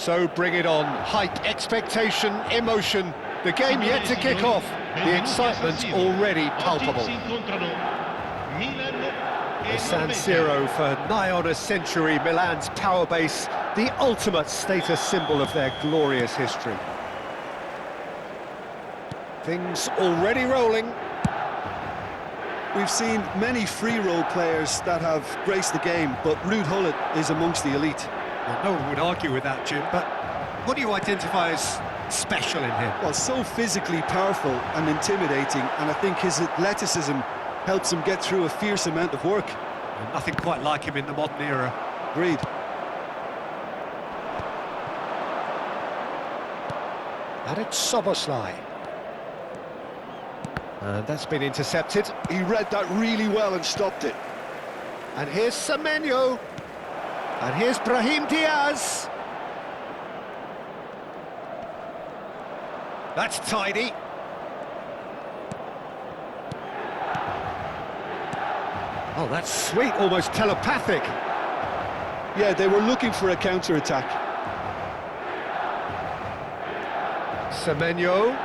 So bring it on. Hype, expectation, emotion. The game yet to kick off. The excitement already palpable. The San Siro for nigh on a century, Milan's power base, the ultimate status symbol of their glorious history. Things already rolling. We've seen many free role players that have graced the game, but Ruud Gullit is amongst the elite. Well, no one would argue with that, Jim, but what do you identify as special in him? Well, so physically powerful and intimidating, and I think his athleticism helps him get through a fierce amount of work. Well, nothing quite like him in the modern era. Agreed. And it's Soboslai. And that's been intercepted. He read that really well and stopped it. And here's Semenyo. And here's Brahim Diaz. That's tidy. Oh, that's sweet, almost telepathic. Yeah, they were looking for a counter-attack. Semenyo.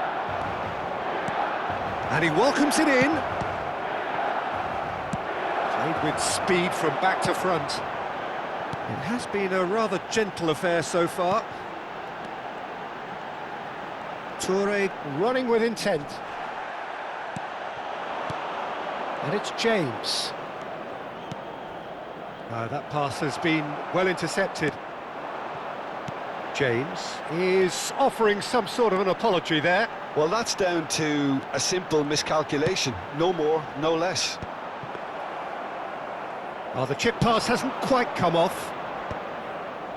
And he welcomes it in. Played with speed from back to front. It has been a rather gentle affair so far. Toure running with intent. And it's James. That pass has been well intercepted. James is offering some sort of an apology there. Well, that's down to a simple miscalculation. No more, no less. Oh, the chip pass hasn't quite come off.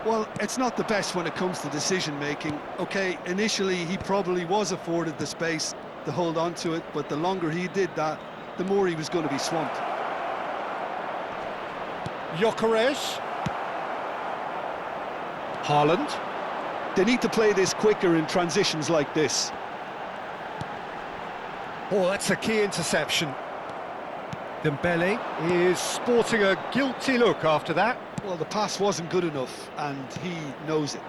Well, it's not the best when it comes to decision-making. OK, initially he probably was afforded the space to hold on to it, but the longer he did that, the more he was going to be swamped. Gyökeres. Haaland. They need to play this quicker in transitions like this. Oh, that's a key interception. Dembele is sporting a guilty look after that. Well, the pass wasn't good enough, and he knows it.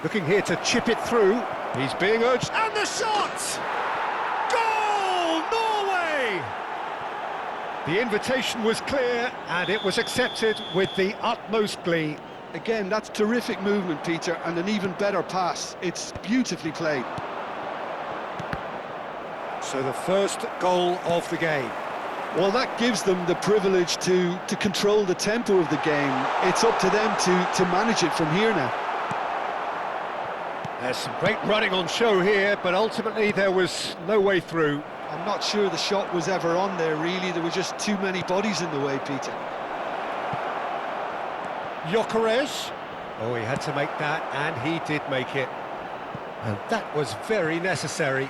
Looking here to chip it through. He's being urged, and the shot! Goal, Norway! The invitation was clear, and it was accepted with the utmost glee. Again, that's terrific movement, Peter, and an even better pass. It's beautifully played. So the first goal of the game. Well, that gives them the privilege to control the tempo of the game. It's up to them to manage it from here now. There's some great running on show here, but ultimately there was no way through. I'm not sure the shot was ever on there, really. There were just too many bodies in the way, Peter. Gyökeres. Oh, he had to make that, and he did make it. And that was very necessary.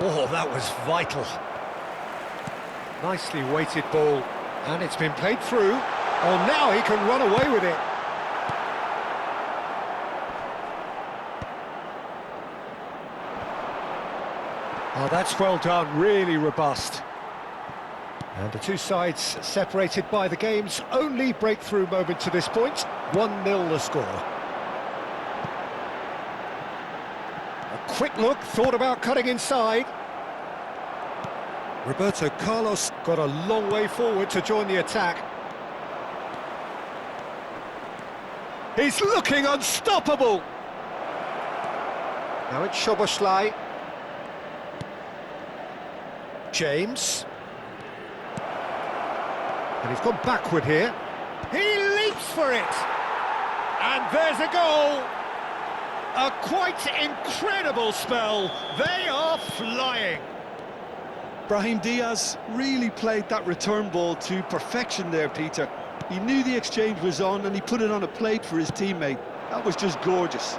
Oh, that was vital. Nicely weighted ball, and it's been played through. Oh, now he can run away with it. Oh, that's well done, really robust. And the two sides separated by the game's only breakthrough moment to this point. 1-0 the score. A quick look, thought about cutting inside. Roberto Carlos got a long way forward to join the attack. He's looking unstoppable! Now it's Szoboszlai. James. And he's gone backward here. He leaps for it! And there's a goal! A quite incredible spell. They are flying. Brahim Diaz really played that return ball to perfection there, Peter. He knew the exchange was on and he put it on a plate for his teammate. That was just gorgeous.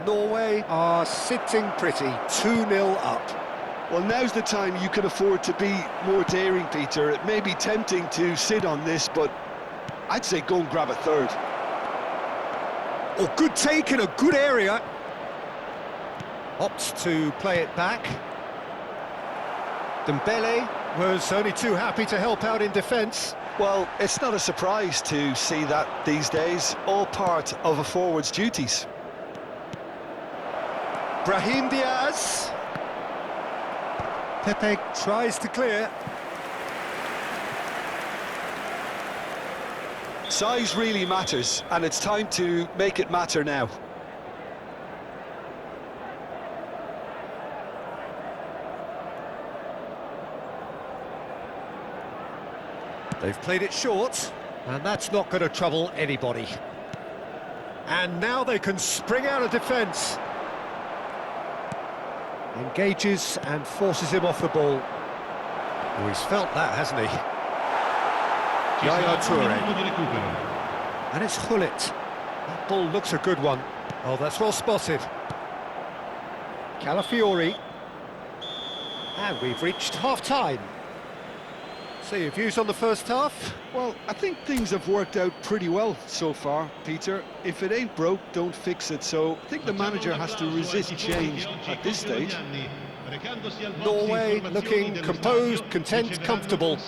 Norway are sitting pretty, 2-0 up. Well, now's the time you can afford to be more daring, Peter. It may be tempting to sit on this, but I'd say go and grab a third. Oh, good take in a good area. Opts to play it back. Dembele was only too happy to help out in defence. Well, it's not a surprise to see that these days, all part of a forward's duties. Brahim Diaz. Pepe tries to clear. Size really matters, and it's time to make it matter now. They've played it short, and that's not going to trouble anybody. And now they can spring out of defence. Engages and forces him off the ball. Oh, he's felt that, hasn't he? Yaya Toure. And it's Hullet. That ball looks a good one. Oh, that's well spotted. Calafiori. And we've reached half-time. So your views on the first half? Well, I think things have worked out pretty well so far, Peter. If it ain't broke, don't fix it. So I think the manager has to resist change at this stage. Norway looking composed, content, comfortable,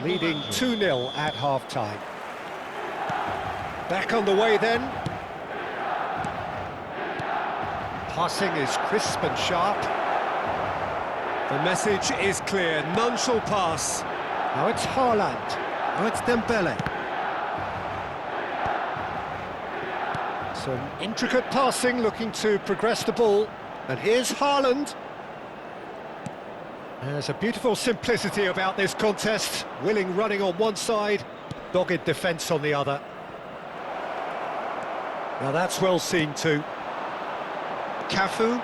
leading 2-0 at half-time. Back on the way then. Passing is crisp and sharp. The message is clear, none shall pass. Now it's Haaland, now it's Dembele. Some intricate passing, looking to progress the ball. And here's Haaland. There's a beautiful simplicity about this contest. Willing running on one side, dogged defence on the other. Now that's well seen too. Cafu.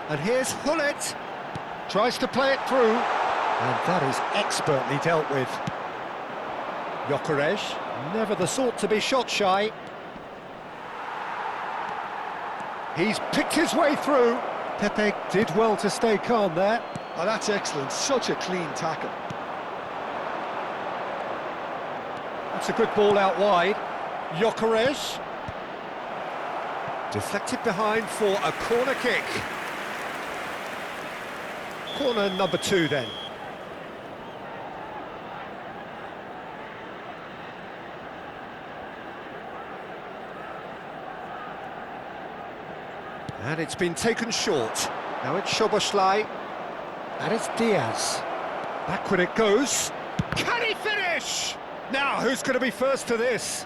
And here's Hullet. Tries to play it through, and that is expertly dealt with. Gyökeres, never the sort to be shot shy. He's picked his way through. Pepe did well to stay calm there. Oh, that's excellent, such a clean tackle. That's a good ball out wide. Gyökeres. Deflected behind for a corner kick. Corner number 2 then. And it's been taken short. Now it's Szoboszlai. And it's Diaz. Backward it goes. Can he finish? Now, who's going to be first to this?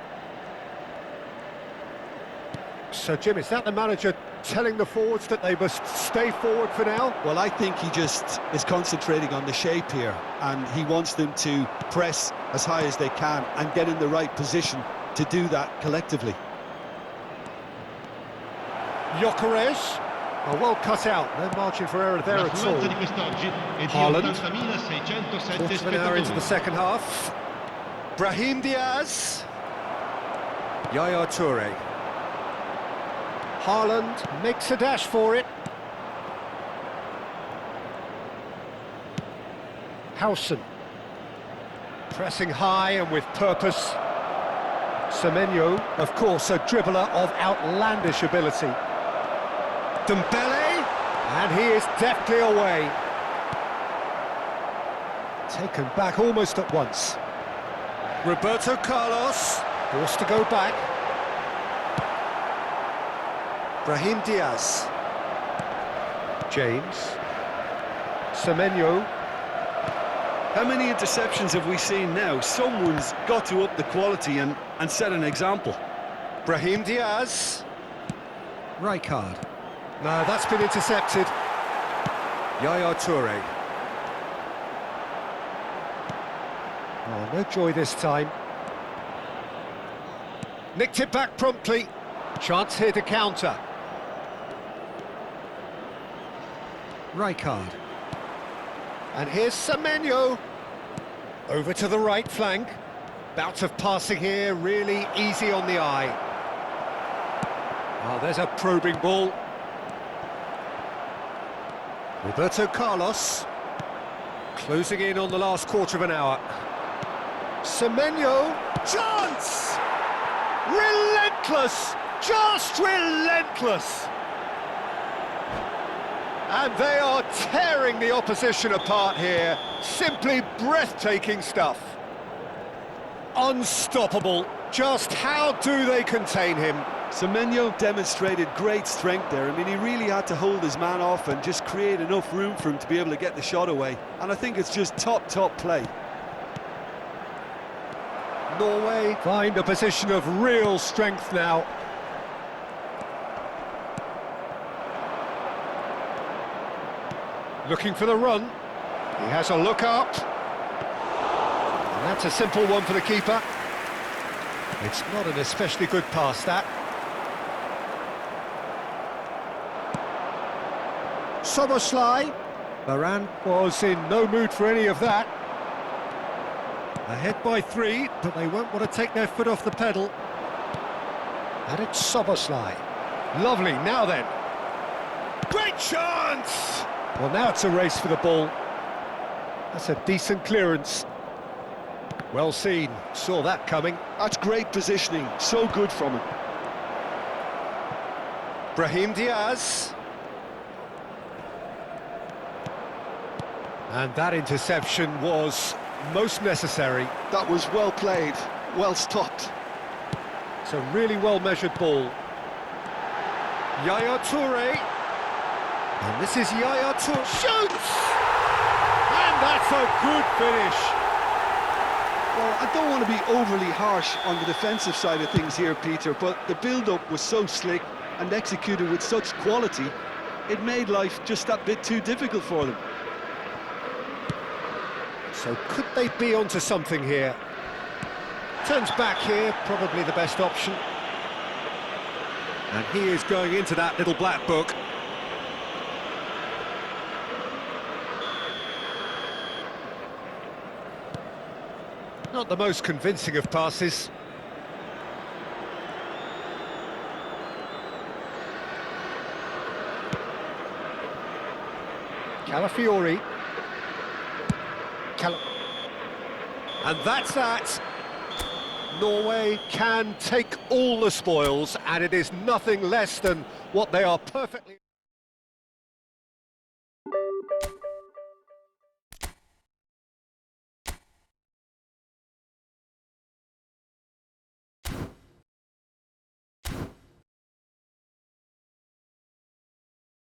So, Jim, is that the manager telling the forwards that they must stay forward for now? Well, I think he just is concentrating on the shape here, and he wants them to press as high as they can and get in the right position to do that collectively. Gyökeres. Oh, well cut out, no margin for error there at all. Haaland. Quarter of an hour into the second half. Brahim Diaz. Yaya Toure. Haaland makes a dash for it. Howson. Pressing high and with purpose. Semenyo, of course, a dribbler of outlandish ability. Dembele, and he is deftly away. Taken back almost at once. Roberto Carlos, forced to go back. Brahim Diaz. James. Semenyo. How many interceptions have we seen now? Someone's got to up the quality and set an example. Brahim Diaz. Rijkaard. No, that's been intercepted. Yaya Toure. Oh, no joy this time. Nicked it back promptly. Chance here to counter. Rijkaard. And here's Semenyo. Over to the right flank. Bout of passing here, really easy on the eye. Oh, there's a probing ball. Roberto Carlos. Closing in on the last quarter of an hour. Semenyo. Chance! Relentless! Just relentless! And they are tearing the opposition apart here. Simply breathtaking stuff. Unstoppable. Just how do they contain him? Semenyo demonstrated great strength there. I mean, he really had to hold his man off and just create enough room for him to be able to get the shot away. And I think it's just top play. Norway find a position of real strength now. Looking for the run. He has a look up. And that's a simple one for the keeper. It's not an especially good pass, that. Soboslai. Varane was in no mood for any of that. Ahead by 3, but they won't want to take their foot off the pedal. And it's Soboslai. Lovely, now then. Great chance! Well, now it's a race for the ball. That's a decent clearance. Well seen, saw that coming. That's great positioning, so good from him. Brahim Diaz. And that interception was most necessary. That was well played, well stopped. It's a really well-measured ball. Yaya Toure. And this is Yaya Toure. Shoots! And that's a good finish. Well, I don't want to be overly harsh on the defensive side of things here, Peter, but the build-up was so slick and executed with such quality, it made life just that bit too difficult for them. So could they be onto something here? Turns back here, probably the best option. And he is going into that little black book. Not the most convincing of passes. Calafiori. And that's that. Norway can take all the spoils, and it is nothing less than what they are perfectly...